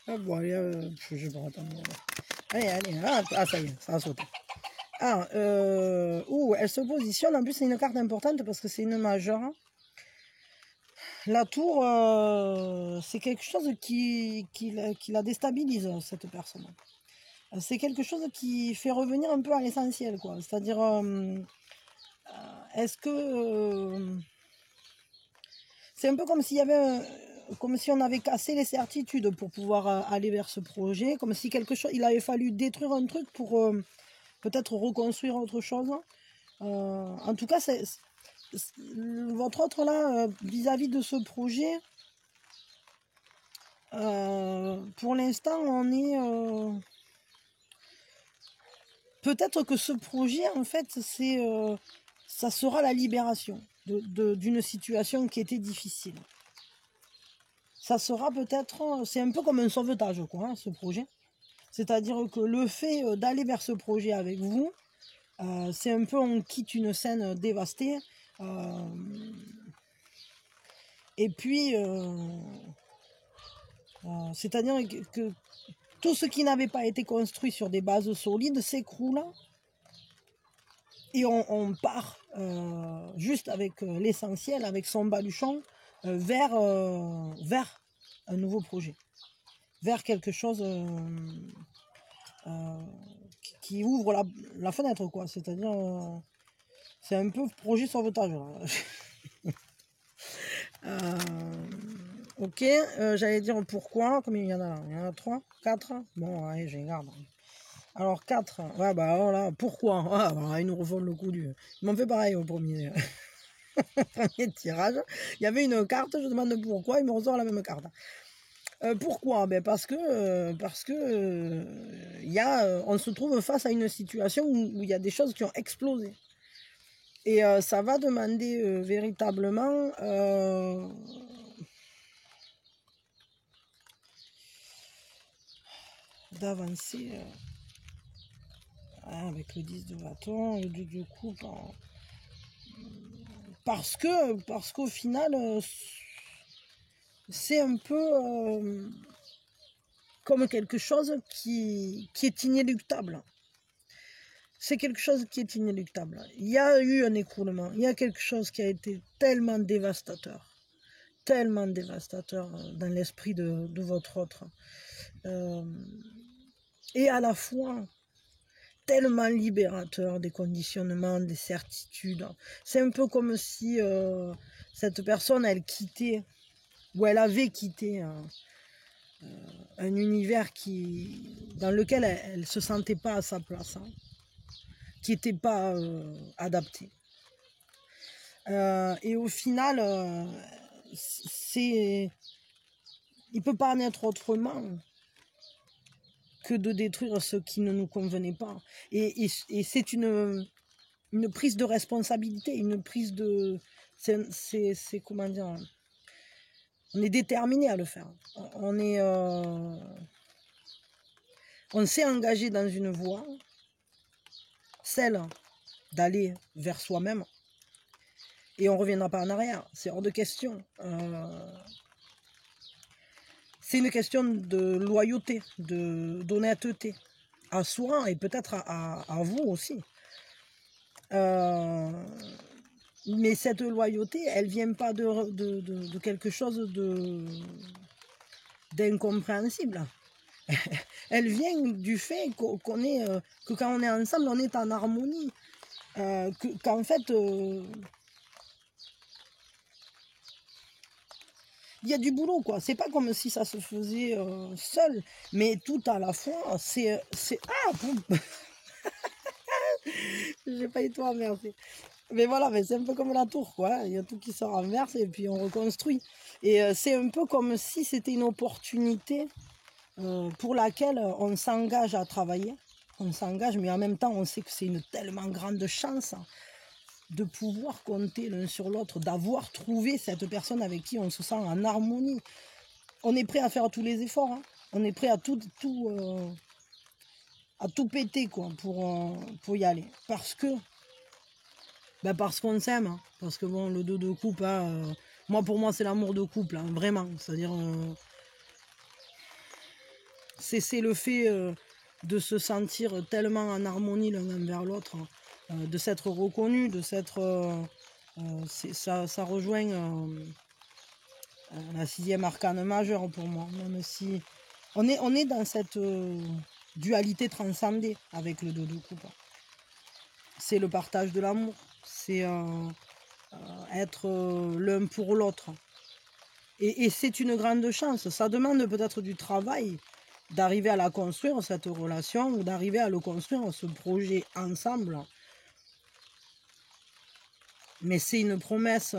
Ah bon, allez, je vais pas attendre. Allez, ça y est, ça a sauté. Elle se positionne, en plus c'est une carte importante parce que c'est une majeure. La tour, c'est quelque chose qui la déstabilise, cette personne. C'est quelque chose qui fait revenir un peu à l'essentiel, quoi. C'est-à-dire, est-ce que... c'est un peu comme s'il y avait... comme si on avait cassé les certitudes pour pouvoir aller vers ce projet, comme si il avait fallu détruire un truc pour peut-être reconstruire autre chose. En tout cas, votre autre là, vis-à-vis de ce projet, pour l'instant, on est... peut-être que ce projet, en fait, ça sera la libération d'une situation qui était difficile. Ça sera peut-être... c'est un peu comme un sauvetage, quoi, hein, ce projet. C'est-à-dire que le fait d'aller vers ce projet avec vous, c'est un peu on quitte une scène dévastée. Et puis, c'est-à-dire que tout ce qui n'avait pas été construit sur des bases solides s'écroule. Et on part juste avec l'essentiel, avec son baluchon, vers un nouveau projet. Vers quelque chose qui ouvre la fenêtre, quoi. C'est-à-dire, c'est un peu projet sauvetage, là. Ok, j'allais dire pourquoi, combien il y en a là? Il y en a 3, 4? Bon, allez, je les garde. Alors 4, ouais, bah voilà, pourquoi? Ah, bah, ils nous refont le coup du... Ils m'ont fait pareil au premier, premier tirage. Il y avait une carte, je demande pourquoi, ils me ressortent la même carte. Pourquoi? Ben parce que on se trouve face à une situation où il y a des choses qui ont explosé. Et ça va demander véritablement d'avancer avec le 10 de bâton, le 2 de coupe. Parce qu'au final, c'est un peu comme quelque chose qui est inéluctable. C'est quelque chose qui est inéluctable. Il y a eu un écroulement, il y a quelque chose qui a été tellement dévastateur dans l'esprit de votre autre. Et à la fois tellement libérateur des conditionnements, des certitudes. C'est un peu comme si cette personne, elle quittait, ou elle avait quitté un univers dans lequel elle ne se sentait pas à sa place, hein, qui n'était pas adapté. Et au final, il ne peut pas en être autrement que de détruire ce qui ne nous convenait pas. Et c'est une prise de responsabilité, une prise de... C'est comment dire... On est déterminé à le faire. On s'est engagé dans une voie, celle d'aller vers soi-même, et on ne reviendra pas en arrière. C'est hors de question. C'est une question de loyauté, d'honnêteté à soi et peut-être à vous aussi. Mais cette loyauté, elle ne vient pas de quelque chose d'incompréhensible. Elle vient du fait que quand on est ensemble, on est en harmonie. Qu'en fait, il y a du boulot, quoi. C'est pas comme si ça se faisait seul, mais tout à la fois, c'est... Ah, j'ai pas eu tout renversé. Mais voilà, mais c'est un peu comme la tour, quoi. Il y a tout qui se renverse et puis on reconstruit. Et c'est un peu comme si c'était une opportunité pour laquelle on s'engage à travailler. On s'engage, mais en même temps, on sait que c'est une tellement grande chance de pouvoir compter l'un sur l'autre, d'avoir trouvé cette personne avec qui on se sent en harmonie. On est prêt à faire tous les efforts, hein. On est prêt à tout péter, quoi, pour y aller. Parce qu'on s'aime, hein. Parce que bon, le 2 de coupe, hein, pour moi c'est l'amour de couple, hein, vraiment. C'est-à-dire, c'est le fait de se sentir tellement en harmonie l'un envers l'autre, de s'être reconnu, de s'être... ça rejoint la 6e arcane majeure pour moi, même si on est dans cette dualité transcendée avec le 2 de coupe. C'est le partage de l'amour, c'est être l'un pour l'autre. Et c'est une grande chance. Ça demande peut-être du travail d'arriver à la construire, cette relation, ou d'arriver à le construire, ce projet ensemble. Mais c'est une promesse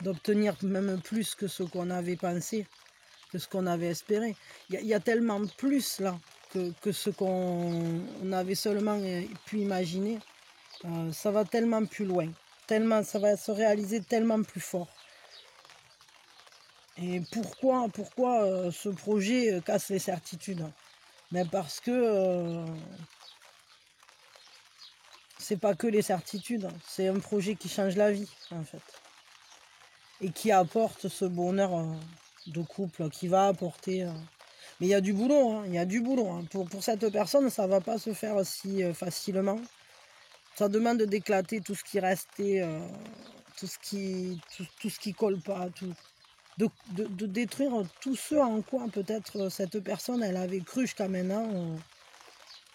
d'obtenir même plus que ce qu'on avait pensé, que ce qu'on avait espéré. Il y a tellement plus là que ce qu'on avait seulement pu imaginer. Ça va tellement plus loin, ça va se réaliser tellement plus fort. Et pourquoi ce projet casse les certitudes? Mais parce que c'est pas que les certitudes, c'est un projet qui change la vie en fait. Et qui apporte ce bonheur de couple, qui va apporter... Mais il y a du boulot, hein, il y a du boulot. Hein. Pour cette personne, ça va pas se faire si facilement. Ça demande d'éclater tout ce qui restait, tout ce qui colle pas, tout. de détruire tout ce en quoi peut-être cette personne, elle avait cru jusqu'à maintenant,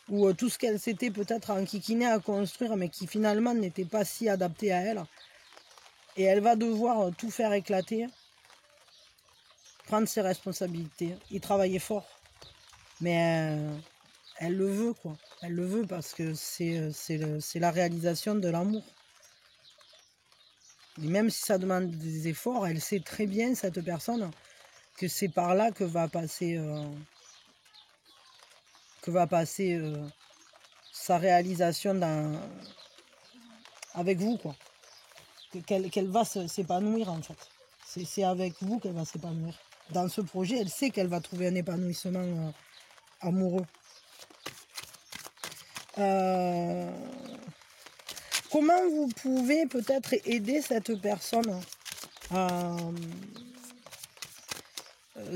ou tout ce qu'elle s'était peut-être enquiquinée à construire, mais qui finalement n'était pas si adapté à elle. Et elle va devoir tout faire éclater, prendre ses responsabilités, y travailler fort. Mais elle le veut, quoi. Elle le veut parce que c'est la réalisation de l'amour. Et même si ça demande des efforts, elle sait très bien, cette personne, que c'est par là que va passer sa réalisation avec vous, quoi. Qu'elle va s'épanouir, en fait. C'est avec vous qu'elle va s'épanouir. Dans ce projet, elle sait qu'elle va trouver un épanouissement amoureux. Comment vous pouvez peut-être aider cette personne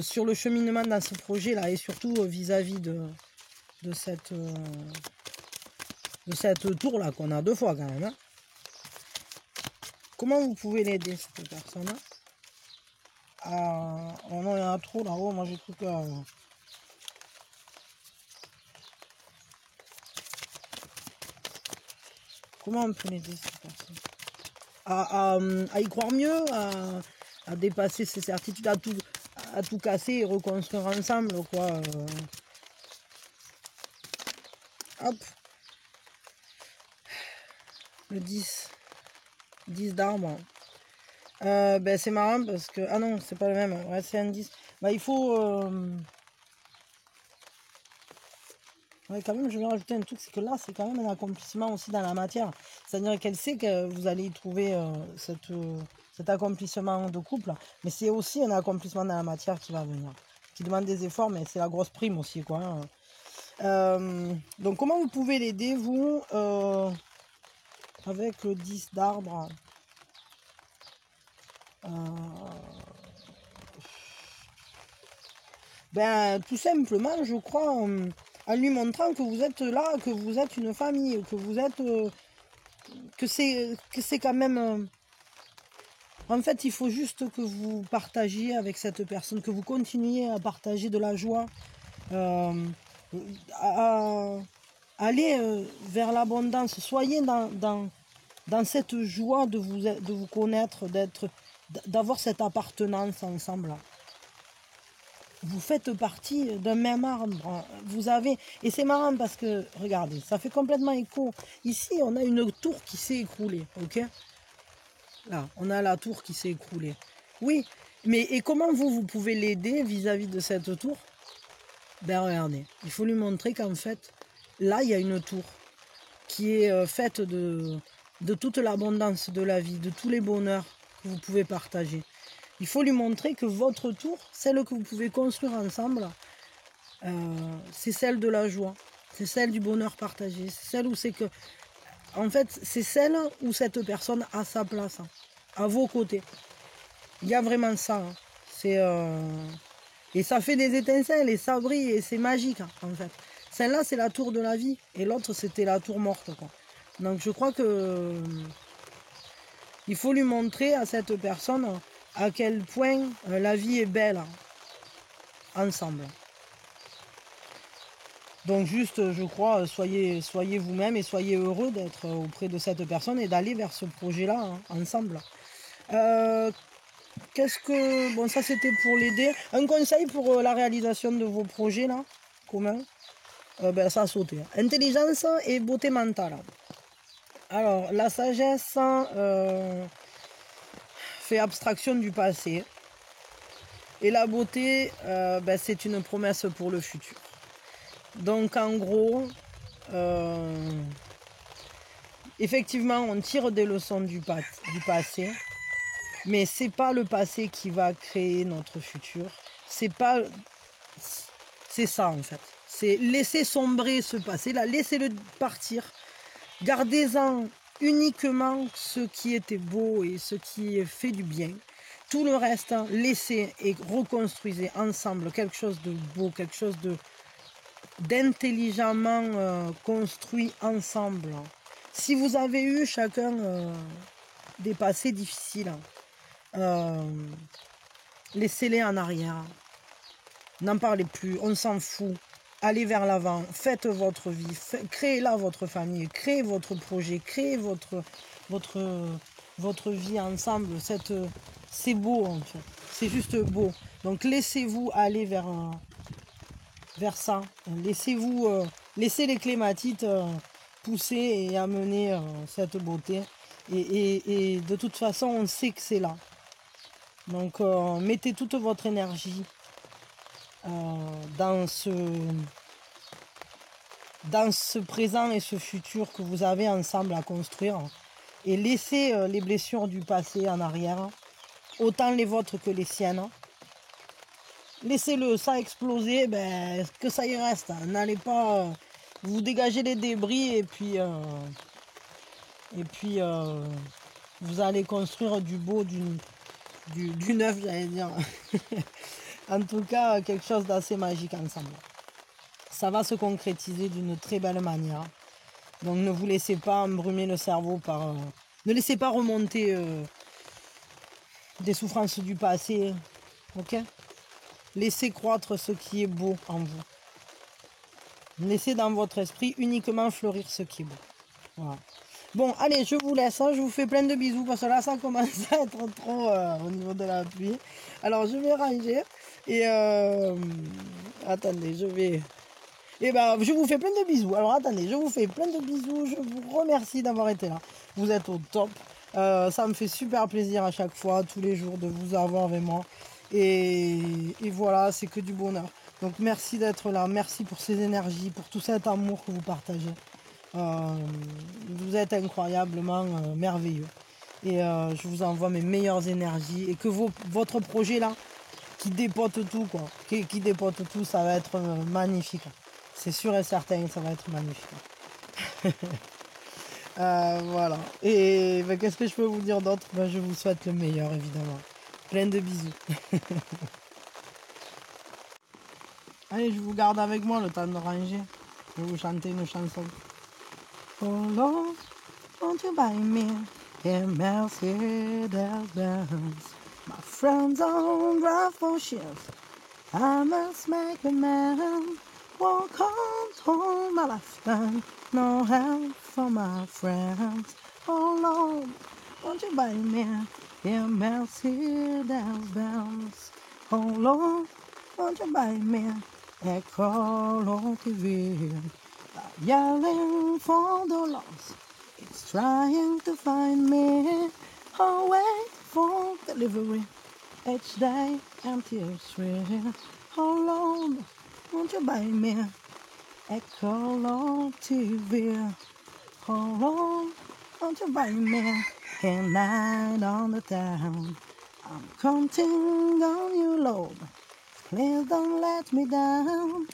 sur le cheminement dans ce projet-là, et surtout vis-à-vis de cette tour-là qu'on a 2 fois quand même, hein. Comment vous pouvez l'aider, cette personne? Oh non, il y en a trop là-haut, moi j'ai cru que... Comment on peut l'aider, cette personne? À y croire mieux, à dépasser ses certitudes, à tout casser et reconstruire ensemble, quoi. Hop. Le 10 d'arbre. Ben c'est marrant parce que... Ah non, c'est pas le même. Ouais, c'est un 10. Bah, il faut... Ouais, quand même, je vais rajouter un truc, c'est que là, c'est quand même un accomplissement aussi dans la matière. C'est-à-dire qu'elle sait que vous allez y trouver cet accomplissement de couple, mais c'est aussi un accomplissement dans la matière qui va venir, qui demande des efforts, mais c'est la grosse prime aussi, quoi, hein. Donc, comment vous pouvez l'aider, vous, avec le 10 d'arbre? Ben, tout simplement, je crois, en lui montrant que vous êtes là, que vous êtes une famille, que vous êtes... que c'est quand même... En fait, il faut juste que vous partagiez avec cette personne, que vous continuiez à partager de la joie, à aller vers l'abondance. Soyez dans cette joie de vous connaître, d'avoir cette appartenance ensemble. Vous faites partie d'un même arbre. Vous avez... Et c'est marrant parce que, regardez, ça fait complètement écho. Ici, on a une tour qui s'est écroulée, ok? Là, on a la tour qui s'est écroulée. Oui, mais et comment vous pouvez l'aider vis-à-vis de cette tour? Ben regardez, il faut lui montrer qu'en fait, là, il y a une tour qui est faite de toute l'abondance de la vie, de tous les bonheurs que vous pouvez partager. Il faut lui montrer que votre tour, celle que vous pouvez construire ensemble, c'est celle de la joie, c'est celle du bonheur partagé, c'est celle où c'est que... En fait, c'est celle où cette personne a sa place, hein, à vos côtés. Il y a vraiment ça. Hein. Et ça fait des étincelles, et ça brille, et c'est magique, hein, en fait. Celle-là, c'est la tour de la vie, et l'autre, c'était la tour morte, quoi. Donc, je crois que... il faut lui montrer à cette personne à quel point la vie est belle, hein, ensemble. Donc juste, je crois, soyez vous-même et soyez heureux d'être auprès de cette personne et d'aller vers ce projet-là, hein, ensemble. Qu'est-ce que... Bon, ça c'était pour l'aider. Un conseil pour la réalisation de vos projets, là, communs. Ben, ça a sauté. Intelligence et beauté mentale. Alors, la sagesse fait abstraction du passé. Et la beauté, ben, c'est une promesse pour le futur. Donc en gros, effectivement, on tire des leçons du passé, mais c'est pas le passé qui va créer notre futur. C'est ça en fait. C'est laisser sombrer ce passé-là, laissez-le partir. Gardez-en uniquement ce qui était beau et ce qui fait du bien. Tout le reste, hein, laissez et reconstruisez ensemble quelque chose de beau, quelque chose d'intelligemment construit ensemble. Si vous avez eu chacun des passés difficiles, laissez-les en arrière. N'en parlez plus, on s'en fout. Allez vers l'avant, faites votre vie, créez là votre famille, créez votre projet, créez votre vie ensemble. C'est beau en fait, c'est juste beau. Donc laissez-vous aller vers ça. Laissez les clématites pousser et amener cette beauté. Et de toute façon, on sait que c'est là. Donc mettez toute votre énergie dans ce présent et ce futur que vous avez ensemble à construire. Et laissez les blessures du passé en arrière, autant les vôtres que les siennes. Laissez-le, ça exploser, que ça y reste. N'allez pas vous dégager les débris et puis vous allez construire du beau, du neuf, j'allais dire. En tout cas, quelque chose d'assez magique ensemble. Ça va se concrétiser d'une très belle manière. Donc ne vous laissez pas embrumer le cerveau par... ne laissez pas remonter des souffrances du passé. Ok ? Laissez croître ce qui est beau en vous. Laissez dans votre esprit uniquement fleurir ce qui est beau. Voilà. Bon, allez, je vous laisse. Je vous fais plein de bisous parce que là, ça commence à être trop au niveau de la pluie. Alors, je vais ranger. Et attendez, je vais... Et je vous fais plein de bisous. Alors, attendez, je vous fais plein de bisous. Je vous remercie d'avoir été là. Vous êtes au top. Ça me fait super plaisir à chaque fois, tous les jours, de vous avoir avec moi. Et voilà, c'est que du bonheur. Donc merci d'être là, merci pour ces énergies, pour tout cet amour que vous partagez. Vous êtes incroyablement merveilleux. Et je vous envoie mes meilleures énergies. Et que votre projet là, qui dépote tout, quoi, qui dépote tout, ça va être magnifique. C'est sûr et certain que ça va être magnifique. Voilà. Et qu'est-ce que je peux vous dire d'autre? Je vous souhaite le meilleur, évidemment. Plein de bisous. Allez, je vous garde avec moi le temps de ranger. Je vais vous chanter une chanson. Oh Lord, won't you buy me a Mercedes-Benz? My friends on drive for shift. I must make a man walk home my lifetime. No help for my friends. Oh Lord, won't you buy me a Mercedes-Benz? Oh Lord, won't you buy me a Corolla TV? Yelling for the lost, it's trying to find me. Away for delivery, each day empty street. Oh Lord, won't you buy me a Corolla TV? Oh Lord, won't you buy me a night on the town? I'm counting on you, Lord. Please don't let me down.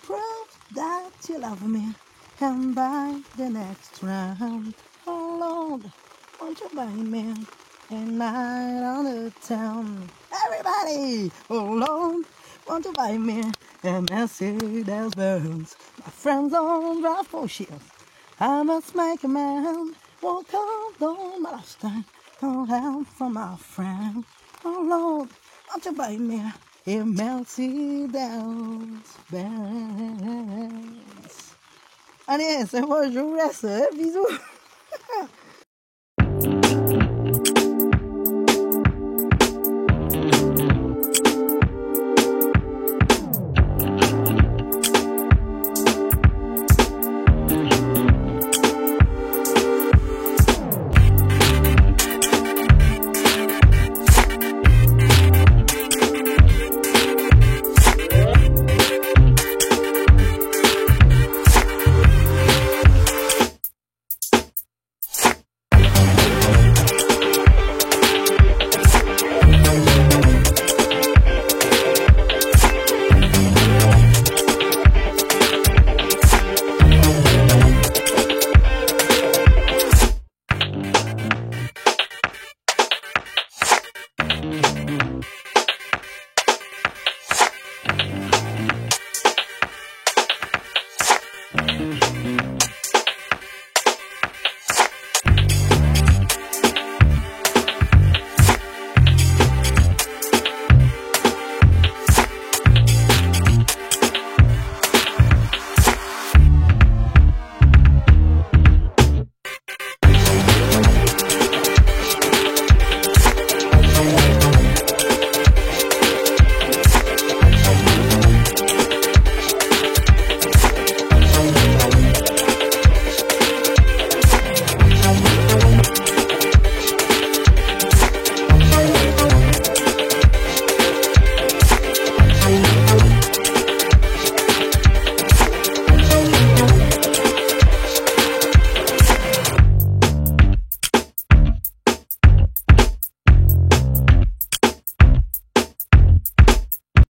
Prove that you love me, and by the next round, oh Lord, won't you buy me a night on the town? Everybody, oh Lord, won't you buy me a Mercedes-Benz? My friends on drive for shift. I must make a man walk out on my lifetime. No help from my friend. Oh Lord, won't you buy me a Mercedes-Benz? Allez, c'est bon, je vous laisse. Bisous.